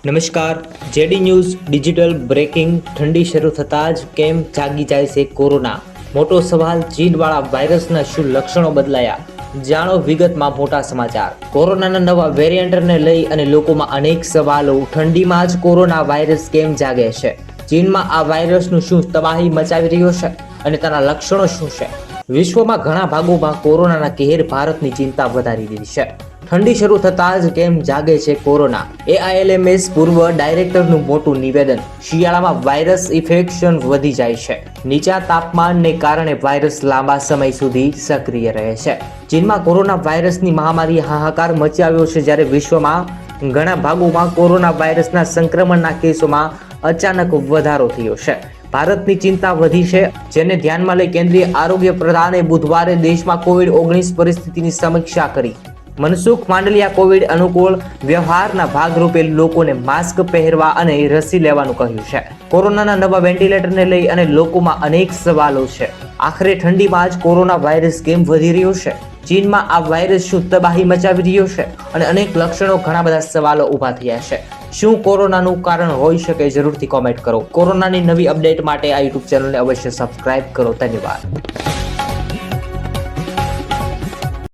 નમસ્કાર, JD news digital breaking. ઠંડી શરૂ થતાં જ કેમ જાગી જાય છે કોરોના? મોટો સવાલ. ચીનવાળા વાયરસના શું લક્ષણો બદલાયા? જાણો વિગતમાં મોટા સમાચાર. કોરોનાના નવા વેરિયન્ટને લઈ અને લોકોમાં અનેક સવાલો. ઠંડીમાં જ કોરોના વાયરસ કેમ જાગે છે? ચીનમાં આ વાયરસનું શું તબાહી મચાવી રહ્યો છે અને તેના લક્ષણો શું છે? વિશ્વમાં ઘણા ભાગોમાં કોરોનાના કહેર ભારતની ચિંતા વધારી દીધી છે. ઠંડી શરૂ થતાં જ કેમ જાગે છે કોરોના? AILMS પૂર્વ ડાયરેક્ટરનું મોટું નિવેદન. શિયાળામાં વાયરસ ઇન્ફેક્શન વધી જાય છે. નીચા તાપમાનને કારણે વાયરસ લાંબા સમય સુધી સક્રિય રહે છે. ચીનમાં કોરોના વાયરસની મહામારીએ હાહાકાર મચાવ્યો છે, જ્યારે વિશ્વમાં ઘણા ભાગોમાં કોરોના વાયરસના સંક્રમણના કેસોમાં અચાનક વધારો થયો છે. ભારતની ચિંતા વધી છે, જેને ધ્યાનમાં લઈ કેન્દ્રીય આરોગ્ય પ્રધાને બુધવારે દેશમાં COVID-19 પરિસ્થિતિની સમીક્ષા કરી. મનસુખ માંડલિયા કોવિડ અનુકૂળ વ્યવહારના ભાગરૂપે લોકોને માસ્ક પહેરવા અને રસી લેવાનું કહ્યું છે. કોરોનાના નવા વેન્ટિલેટરને લઈ અને લોકોમાં અનેક સવાલો છે. આખરે ઠંડીમાં જ કોરોના વાયરસ કેમ વધી રહ્યો છે? ચીનમાં આ વાયરસ શું તબાહી મચાવી રહ્યો છે? અને અનેક લક્ષણો, ઘણા બધા સવાલો ઊભા થયા છે. શું કોરોનાનું કારણ હોઈ શકે? જરૂરથી કોમેન્ટ કરો. કોરોનાની નવી અપડેટ માટે આ યુટ્યુબ ચેનલને અવશ્ય સબસ્ક્રાઇબ કરો. ધન્યવાદ.